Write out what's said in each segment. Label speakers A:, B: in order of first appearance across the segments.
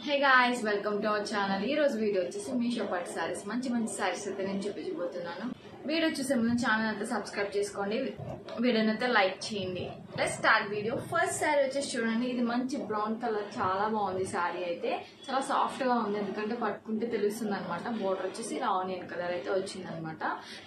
A: Hey guys, welcome to our channel. Ee roju video vachesi Meesho Pattu sarees manchi sarees aithe nenu chuppibothunnanu. Video చూసే ముందు channel అంతా subscribe చేసుకోండి, వీడియోని అయితే like చేయండి. Let's start video. First sari వచ్చేసి చూడండి, ఇది మంచి బ్రౌన్ కలర్, చాలా బాగుంది. శారీ అయితే చాలా సాఫ్ట్ గా ఉంది, ఎందుకంటే పట్టుకుంటే తెలుస్తుంది అనమాట. బోర్డర్ వచ్చేసి ఇలా ఆనియన్ కలర్ అయితే వచ్చింది అనమాట.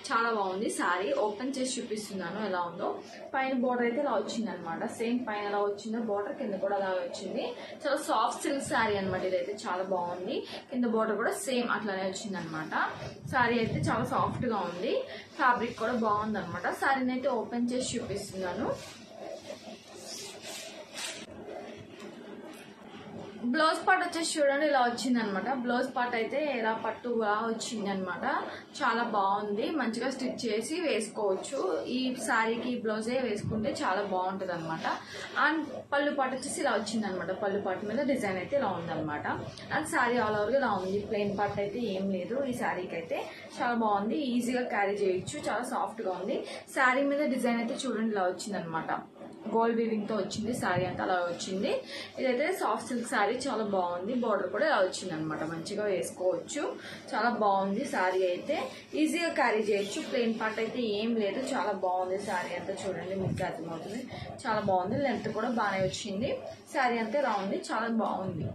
A: చాలా బాగుంది శారీ. ఓపెన్ చేసి చూపిస్తున్నాను ఎలా ఉందో. పైన బోర్డర్ అయితే ఇలా వచ్చింది అనమాట. సేమ్ పైన ఎలా వచ్చిందో బోర్డర్, కింద కూడా అలా వచ్చింది. చాలా సాఫ్ట్ సిల్క్ శారీ అనమాట. ఇదైతే చాలా బాగుంది. కింద బోర్డర్ కూడా సేమ్ అట్లానే వచ్చింది అనమాట. శారీ అయితే చాలా సాఫ్ట్ గా ఉంది. ఫ్యాబ్రిక్ కూడా బాగుంది అనమాట. శారీని అయితే ఓపెన్ చేసి చూపిస్తున్నాను. బ్లౌజ్ పార్ట్ వచ్చేసి చూడండి ఇలా వచ్చింది అనమాట. బ్లౌజ్ పార్ట్ అయితే ఇలా పట్టుగా వచ్చింది అనమాట. చాలా బాగుంది. మంచిగా స్టిచ్ చేసి వేసుకోవచ్చు. ఈ శారీకి బ్లౌజే వేసుకుంటే చాలా బాగుంటుంది అనమాట. అండ్ పళ్ళు పార్ట్ వచ్చేసి ఇలా వచ్చింది అనమాట. పళ్ళు పార్ట్ మీద డిజైన్ అయితే ఇలా ఉంది అనమాట. అండ్ శారీ ఆల్ ఓవర్ ఇలా ఉంది. ప్లెయిన్ పార్ట్ అయితే ఏం లేదు ఈ శారీకి అయితే. చాలా బాగుంది, ఈజీగా క్యారీ చేయొచ్చు. చాలా సాఫ్ట్ గా ఉంది. శారీ మీద డిజైన్ అయితే చూడండి ఇలా వచ్చింది అనమాట. గోల్డ్ వీవింగ్ తో వచ్చింది. శారీ అంతా అలా వచ్చింది. ఇదైతే సాఫ్ట్ సిల్క్ శారీ, చాలా బాగుంది. బార్డర్ కూడా ఇలా వచ్చింది అనమాట. మంచిగా వేసుకోవచ్చు. చాలా బాగుంది శారీ అయితే. ఈజీగా క్యారీ చేయొచ్చు. ప్లెయిన్ పార్ట్ అయితే ఏం లేదు. చాలా బాగుంది శారీ అంతా. చూడండి మీకు అర్థమవుతుంది. చాలా బాగుంది. లెంత్ కూడా బాగానే వచ్చింది. శారీ అంతా ఇలా ఉంది. చాలా బాగుంది.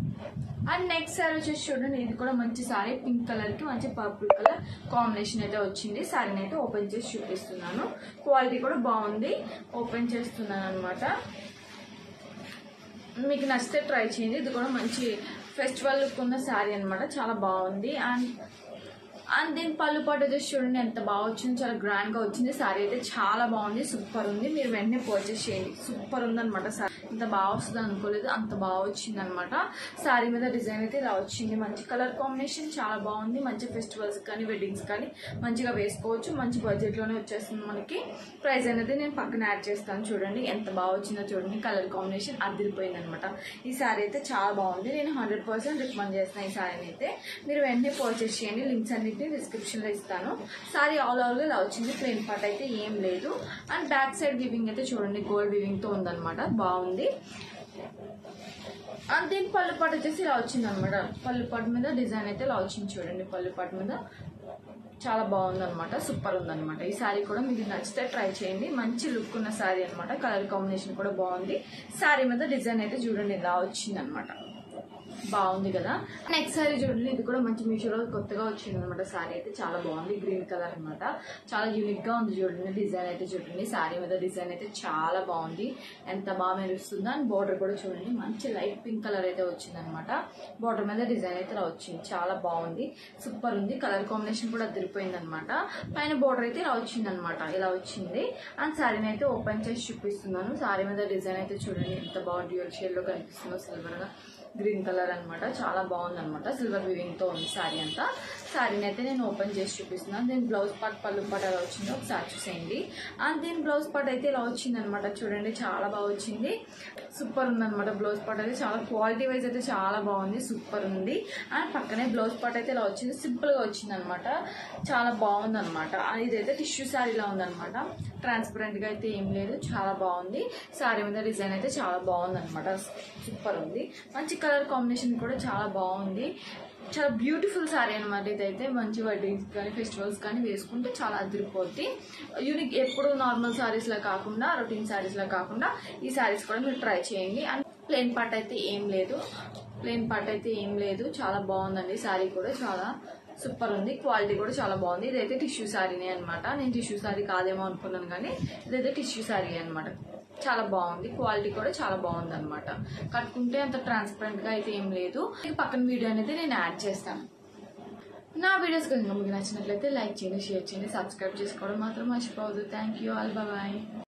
A: అండ్ నెక్స్ట్ శారీ వచ్చేసి చూడండి, ఇది కూడా మంచి శారీ. పింక్ కలర్ కి మంచి పర్పుల్ కలర్ కాంబినేషన్ అయితే వచ్చింది. శారీని అయితే ఓపెన్ చేసి చూపిస్తున్నాను. క్వాలిటీ కూడా బాగుంది. ఓపెన్ చేస్తున్నాను అనమాట. మీకు నచ్చితే ట్రై చేయండి. ఇది కూడా మంచి ఫెస్టివల్ లుక్ ఉన్న శారీ అనమాట. చాలా బాగుంది. అండ్ దీని పళ్ళు పాటు వచ్చేసి చూడండి ఎంత బాగా వచ్చింది. చాలా గ్రాండ్ గా వచ్చింది. శారీ అయితే చాలా బాగుంది. సూపర్ ఉంది. మీరు వెంటనే పర్చేస్ చేయండి. సూపర్ ఉంది అనమాట. శారీ ఇంత బాగా వస్తుంది అనుకోలేదు, అంత బాగా వచ్చింది అనమాట. శారీ మీద డిజైన్ అయితే ఇలా వచ్చింది. మంచి కలర్ కాంబినేషన్, చాలా బాగుంది. మంచి ఫెస్టివల్స్ కానీ వెడ్డింగ్స్ కానీ మంచిగా వేసుకోవచ్చు. మంచి బడ్జెట్ లోనే వచ్చేస్తుంది మనకి. ప్రైస్ అనేది నేను పక్కన యాడ్ చేస్తాను. చూడండి ఎంత బాగా వచ్చిందో చూడండి. కలర్ కాంబినేషన్ అదిరిపోయింది అనమాట. ఈ శారీ అయితే చాలా బాగుంది. నేను 100% రికమెండ్ చేస్తాను ఈ శారీని అయితే. మీరు వెంటనే పర్చేస్ చేయండి. లింక్స్ అన్ని డిస్క్రిప్షన్ లో ఇస్తాను. సారీ ఆల్ ఓవర్ ఇలా వచ్చింది. ప్లెయిన్ పార్ట్ అయితే ఏం లేదు. అండ్ బ్యాక్ సైడ్ వీవింగ్ అయితే చూడండి గోల్డ్ వీవింగ్ తో ఉందన్నమాట. బాగుంది. అండ్ దీని పళ్ళు పాటు వచ్చేసి ఇలా వచ్చింది అనమాట. పళ్ళు పాటు మీద డిజైన్ అయితే ఇలా వచ్చింది చూడండి. పళ్ళు పాటు మీద చాలా బాగుంది అనమాట. సూపర్ ఉందన్నమాట. ఈ శారీ కూడా మీకు నచ్చితే ట్రై చేయండి. మంచి లుక్ ఉన్న శారీ అనమాట. కలర్ కాంబినేషన్ కూడా బాగుంది. శారీ మీద డిజైన్ అయితే చూడండి ఇలా వచ్చింది అనమాట. బాగుంది కదా. నెక్స్ట్ శారీ చూడండి, ఇది కూడా మంచి మీషోలో కొత్తగా వచ్చింది అనమాట. శారీ అయితే చాలా బాగుంది. గ్రీన్ కలర్ అనమాట. చాలా యూనిక్ గా ఉంది చూడండి. డిజైన్ అయితే చూడండి. శారీ మీద డిజైన్ అయితే చాలా బాగుంది. ఎంత బాగా మెరుస్తుందో. అండ్ బోర్డర్ కూడా చూడండి మంచి లైట్ పింక్ కలర్ అయితే వచ్చింది అనమాట. బోర్డర్ మీద డిజైన్ అయితే ఇలా వచ్చింది. చాలా బాగుంది. సూపర్ ఉంది. కలర్ కాంబినేషన్ కూడా అదిరిపోయింది అనమాట. పైన బోర్డర్ అయితే ఇలా వచ్చింది అనమాట. ఇలా వచ్చింది. అండ్ శారీని అయితే ఓపెన్ చేసి చూపిస్తున్నాను. శారీ మీద డిజైన్ అయితే చూడండి ఎంత బాగా డ్యూయల్ షేడ్ లో కనిపిస్తుందో. సిల్వర్ గా గ్రీన్ కలర్ అనమాట. చాలా బాగుంది అనమాట. సిల్వర్ వీవింగ్ తో ఉంది శారీ అంతా. శారీని అయితే నేను ఓపెన్ చేసి చూపిస్తున్నాను. దీని బ్లౌజ్ పార్ట్ పళ్ళు పార్ట్ ఎలా వచ్చిందో ఒకసారి చూసేయండి. అండ్ దీని బ్లౌజ్ పార్ట్ అయితే ఇలా వచ్చింది అనమాట. చూడండి చాలా బాగా వచ్చింది. సూపర్ ఉంది అనమాట. బ్లౌజ్ పార్ట్ అయితే చాలా క్వాలిటీ వైజ్ అయితే చాలా బాగుంది. సూపర్ ఉంది. అండ్ పక్కనే బ్లౌజ్ పార్ట్ అయితే ఇలా వచ్చింది. సింపుల్ గా వచ్చింది అనమాట. చాలా బాగుంది అనమాట. ఇదైతే టిష్యూ శారీలా ఉందన్నమాట. ట్రాన్స్పరెంట్ గా అయితే ఏం లేదు. చాలా బాగుంది. శారీ మీద డిజైన్ అయితే చాలా బాగుంది అనమాట. సూపర్ ఉంది. మంచి కలర్ కాంబినేషన్ కూడా చాలా బాగుంది. చాలా బ్యూటిఫుల్ శారీ అనమాట. ఇదైతే మంచి వెడ్డింగ్స్ కానీ ఫెస్టివల్స్ కానీ వేసుకుంటే చాలా అదిరిపోద్ది. యూనిక్. ఎప్పుడు నార్మల్ శారీస్ లా కాకుండా, రొటీన్ శారీస్ లా కాకుండా ఈ శారీస్ కూడా మీరు ట్రై చేయండి. అండ్ ప్లెయిన్ పార్ట్ అయితే ఏం లేదు. ప్లెయిన్ పార్ట్ అయితే ఏం లేదు. చాలా బాగుందండి. శారీ కూడా చాలా సూపర్ ఉంది. క్వాలిటీ కూడా చాలా బాగుంది. ఇదైతే టిష్యూ శారీనే అనమాట. నేను టిష్యూ శారీ కాదేమో అనుకున్నాను, కానీ ఇదైతే టిష్యూ శారీ అనమాట. చాలా బాగుంది. క్వాలిటీ కూడా చాలా బాగుంది అనమాట. కట్టుకుంటే అంత ట్రాన్స్పరెంట్ గా అయితే ఏం లేదు. పక్కన వీడియో అనేది నేను యాడ్ చేస్తాను. నా వీడియోస్ కనుక మీకు నచ్చినట్లయితే లైక్ చేయండి, షేర్ చేయండి, సబ్స్క్రైబ్ చేసుకోవడం మాత్రం మర్చిపోవద్దు. Thank you all. బాయ్.